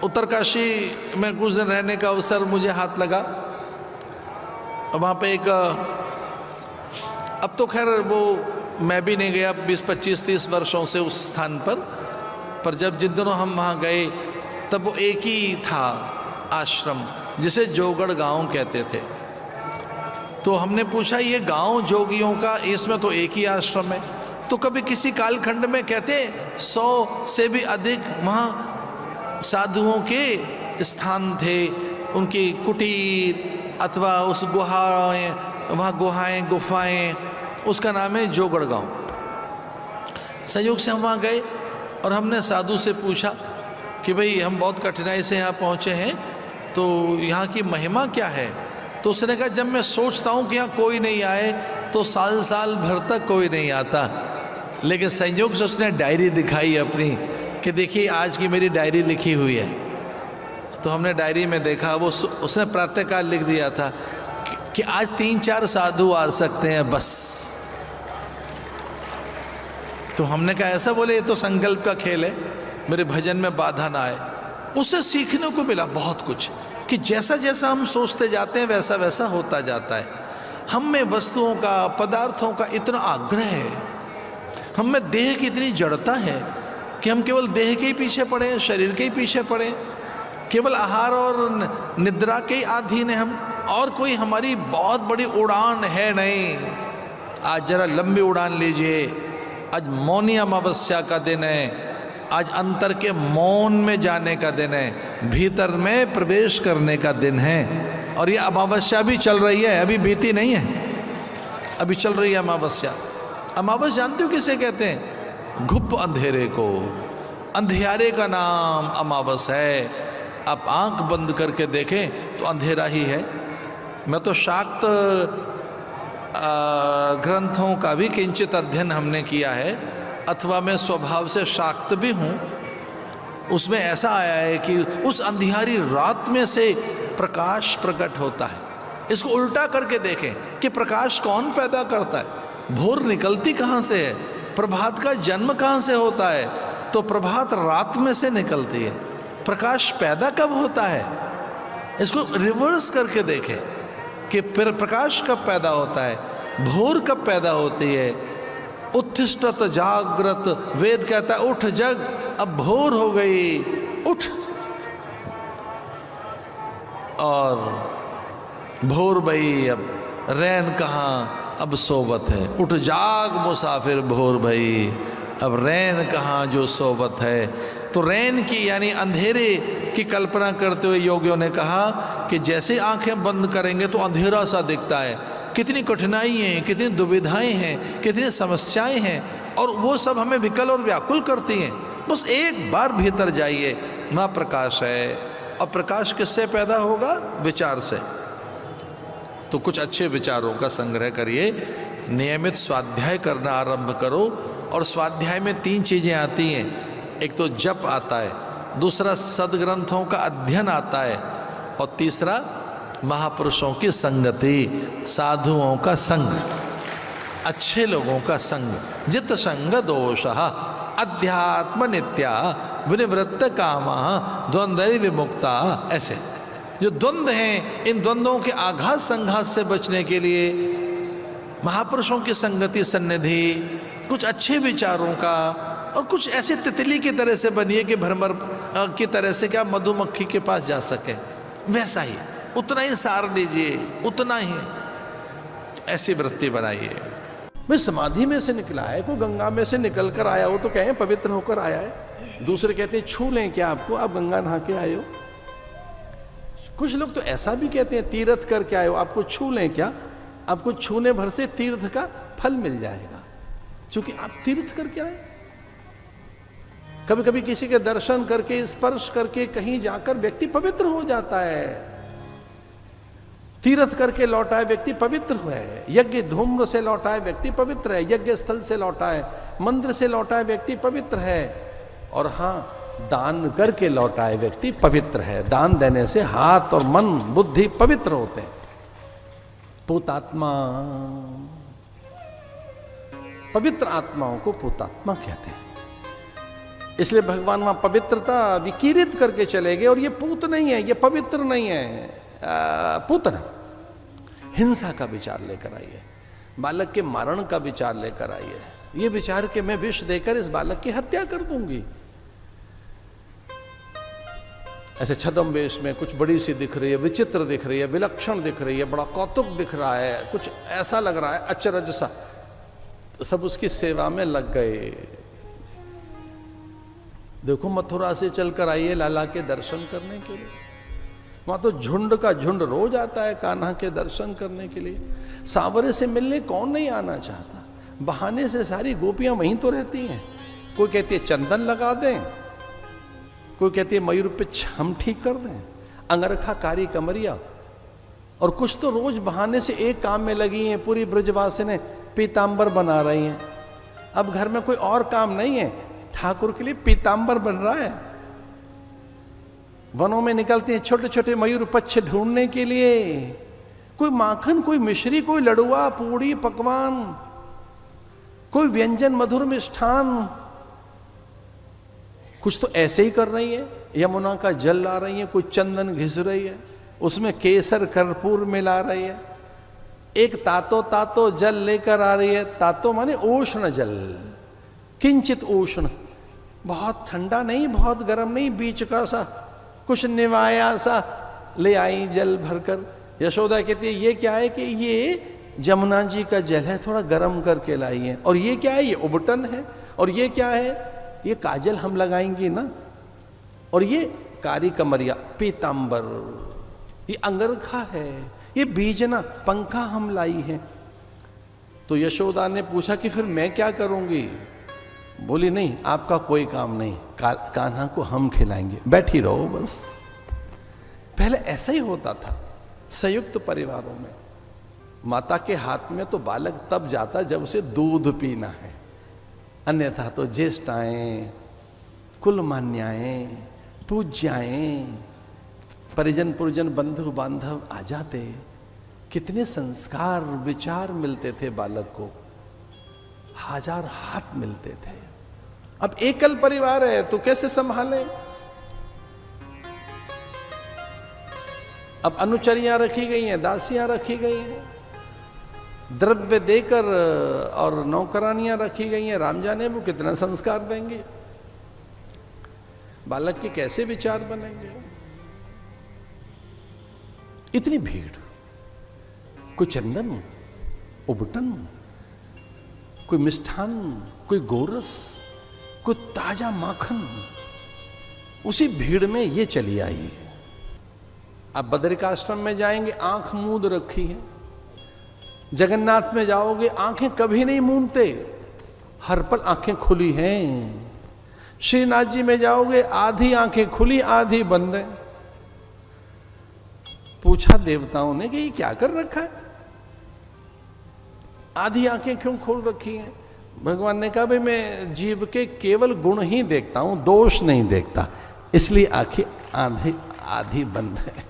उत्तरकाशी में कुछ दिन रहने का अवसर मुझे हाथ लगा। वहाँ पे एक, अब तो खैर वो मैं भी नहीं गया 20, 25, 30 वर्षों से उस स्थान पर जब जिन दिनों हम वहाँ गए तब वो एक ही था आश्रम, जिसे जोगड़ गांव कहते थे। तो हमने पूछा ये गांव जोगियों का, इसमें तो एक ही आश्रम है, तो कभी किसी कालखंड में कहते 100 से भी अधिक वहाँ साधुओं के स्थान थे, उनकी कुटीर अथवा उस गुहाएं, वहाँ गुफाएं, उसका नाम है जोगड़ गांव। संयोग से हम वहाँ गए और हमने साधु से पूछा कि भाई हम बहुत कठिनाई से यहाँ पहुँचे हैं, तो यहाँ की महिमा क्या है? तो उसने कहा जब मैं सोचता हूँ कि यहाँ कोई नहीं आए तो साल साल भर तक कोई नहीं आता, लेकिन संयोग से उसने डायरी दिखाई अपनी कि देखिए आज की मेरी डायरी लिखी हुई है। तो हमने डायरी में देखा, वो उसने प्रातःकाल लिख दिया था कि आज 3-4 साधु आ सकते हैं बस। तो हमने कहा ऐसा बोले, ये तो संकल्प का खेल है, मेरे भजन में बाधा ना आए। उससे सीखने को मिला बहुत कुछ कि जैसा जैसा हम सोचते जाते हैं वैसा वैसा होता जाता है। हम में वस्तुओं का, पदार्थों का इतना आग्रह है, हम में देह की इतनी जड़ता है कि हम केवल देह के ही पीछे पड़े, शरीर के ही पीछे पड़े, केवल आहार और निद्रा के ही अधीन है हम, और कोई हमारी बहुत बड़ी उड़ान है नहीं। आज जरा लंबी उड़ान लीजिए। आज मौनी अमावस्या का दिन है, आज अंतर के मौन में जाने का दिन है, भीतर में प्रवेश करने का दिन है। और ये अमावस्या भी चल रही है, अभी बीती नहीं है, अभी चल रही है अमावस्या। अमावस्या जानते हो किसे कहते हैं? घुप अंधेरे को, अंधियारे का नाम अमावस है। आप आंख बंद करके देखें तो अंधेरा ही है। मैं तो शाक्त ग्रंथों का भी किंचित अध्ययन हमने किया है, अथवा मैं स्वभाव से शाक्त भी हूँ। उसमें ऐसा आया है कि उस अंधियारी रात में से प्रकाश प्रकट होता है। इसको उल्टा करके देखें कि प्रकाश कौन पैदा करता है, भोर निकलती कहाँ से है, प्रभात का जन्म कहाँ से होता है? तो प्रभात रात में से निकलती है। प्रकाश पैदा कब होता है? इसको रिवर्स करके देखें कि फिर प्रकाश कब पैदा होता है, भोर कब पैदा होती है। उत्तिष्ठत जागृत, वेद कहता है उठ जग, अब भोर हो गई, उठ। और भोर भई, अब रैन कहाँ, अब सोवत है। उठ जाग मुसाफिर भोर भई, अब रैन कहाँ जो सोवत है। तो रैन की यानी अंधेरे की कल्पना करते हुए योगियों ने कहा कि जैसे आंखें बंद करेंगे तो अंधेरा सा दिखता है, कितनी कठिनाई हैं, कितनी दुविधाएं हैं, कितनी समस्याएं हैं, और वो सब हमें विकल और व्याकुल करती हैं। बस एक बार भीतर जाइए, वहाँ प्रकाश है। और प्रकाश किससे पैदा होगा? विचार से। तो कुछ अच्छे विचारों का संग्रह करिए, नियमित स्वाध्याय करना आरंभ करो। और स्वाध्याय में 3 चीज़ें आती हैं, एक तो जप आता है, दूसरा सदग्रंथों का अध्ययन आता है, और तीसरा महापुरुषों की संगति, साधुओं का संग, अच्छे लोगों का संग। जित संग दोषः अध्यात्म नित्या विनिवृत्त कामा द्वंद्व विमुक्ता। ऐसे जो द्वंद्व हैं, इन द्वंद्वों के आघात संघात से बचने के लिए महापुरुषों की संगति, सन्निधि, कुछ अच्छे विचारों का, और कुछ ऐसे तितली की तरह से बनिए कि भ्रमर की तरह से क्या मधुमक्खी के पास जा सके, वैसा ही, उतना ही सार लीजिए, उतना ही। तो ऐसी वृत्ति बनाइए। भाई समाधि में से निकला है, कोई गंगा में से निकल कर आया हो तो कहें पवित्र होकर आया है। दूसरे कहते हैं छू लें क्या आपको, आप गंगा नहा के आए हो। कुछ लोग तो ऐसा भी कहते हैं तीर्थ करके आए हो, आपको छू लें क्या, आपको छूने भर से तीर्थ का फल मिल जाएगा, क्योंकि आप तीर्थ करके आए। कभी कभी किसी के दर्शन करके, स्पर्श करके कहीं जाकर व्यक्ति पवित्र हो जाता है। तीर्थ करके लौटा है व्यक्ति पवित्र है, यज्ञ धूम्र से लौटा है व्यक्ति पवित्र है, यज्ञ स्थल से लौटा है, मंदिर से लौटा है व्यक्ति पवित्र है। और हाँ, दान करके लौटा है व्यक्ति पवित्र है। दान देने से हाथ और मन बुद्धि पवित्र होते हैं। पूतात्मा, पवित्र आत्माओं को पूतात्मा कहते हैं। इसलिए भगवान वहां पवित्रता विकीरित करके चले गए। और ये पूत नहीं है, ये पवित्र नहीं है, पूतना हिंसा का विचार लेकर आई है, बालक के मारण का विचार लेकर आई है। ये विचार के मैं विष देकर इस बालक की हत्या कर दूंगी। ऐसे छद्म वेश में कुछ बड़ी सी दिख रही है, विचित्र दिख रही है, विलक्षण दिख रही है, बड़ा कौतुक दिख रहा है, कुछ ऐसा लग रहा है अचरज सा, सब उसकी सेवा में लग गए। देखो मथुरा से चलकर आई है लाला के दर्शन करने के लिए, वहां तो झुंड का झुंड रोज आता है कान्हा के दर्शन करने के लिए। सांवरे से मिलने कौन नहीं आना चाहता, बहाने से सारी गोपियां वहीं तो रहती हैं। कोई कहती है चंदन लगा दें, कोई कहती है मयूर पिछ हम ठीक कर दें, अंगरखा कारी कमरिया, और कुछ तो रोज बहाने से एक काम में लगी हैं। पूरी ब्रजवासिनी पीतांबर बना रही हैं। अब घर में कोई और काम नहीं है, ठाकुर के लिए पीतांबर बन रहा है। वनों में निकलते हैं छोटे छोटे मयूर पच्छ ढूंढने के लिए। कोई माखन, कोई मिश्री, कोई लड़ुआ, पूड़ी, पकवान, कोई व्यंजन, मधुर मिष्ठान, कुछ तो ऐसे ही कर रही है। यमुना का जल ला रही है, कोई चंदन घिस रही है, उसमें केसर कर्पूर मिला रही है। एक तातो तातो जल लेकर आ रही है। तातो माने उष्ण जल, किंचित उष्ण, बहुत ठंडा नहीं, बहुत गर्म नहीं, बीच का सा, कुछ निवाया सा ले आई जल भरकर। यशोदा कहती है ये क्या है कि ये जमुना जी का जल है, थोड़ा गर्म करके लाई है। और ये क्या है, ये उबटन है। और ये क्या है, ये काजल हम लगाएंगी ना। और ये कारी कमरिया, पीतांबर, ये अंगरखा है, ये बीजना, पंखा हम लाई है। तो यशोदा ने पूछा कि फिर मैं क्या करूंगी? बोली नहीं, आपका कोई काम नहीं, कान्हा को हम खिलाएंगे, बैठी रहो बस। पहले ऐसा ही होता था संयुक्त परिवारों में। माता के हाथ में तो बालक तब जाता जब उसे दूध पीना है, अन्यथा तो ज्येष्ठाएं, कुलमान्याएं, पूज्याएं, परिजन पुरजन, बंधु बांधव आ जाते। कितने संस्कार विचार मिलते थे बालक को, हजार हाथ मिलते थे। अब एकल परिवार है तो कैसे संभाले? अब अनुचरियां रखी गई हैं, दासियां रखी गई हैं, द्रव्य देकर और नौकरानियां रखी गई हैं। राम जाने वो कितना संस्कार देंगे, बालक के कैसे विचार बनेंगे। इतनी भीड़, कोई चंदन, उबटन, कोई मिष्ठान, कोई गोरस, कोई ताजा माखन, उसी भीड़ में ये चली आई। आप बद्रिकाश्रम में जाएंगे, आंख मूंद रखी है। जगन्नाथ में जाओगे, आंखें कभी नहीं मूंदते, हर पल आंखें खुली हैं। श्रीनाथ जी में जाओगे, आधी आंखें खुली, आधी बंद है। पूछा देवताओं ने कि ये क्या कर रखा है, आधी आंखें क्यों खोल रखी हैं? भगवान ने कहा भाई मैं जीव के केवल गुण ही देखता हूं, दोष नहीं देखता, इसलिए आंखें आधी बंद है।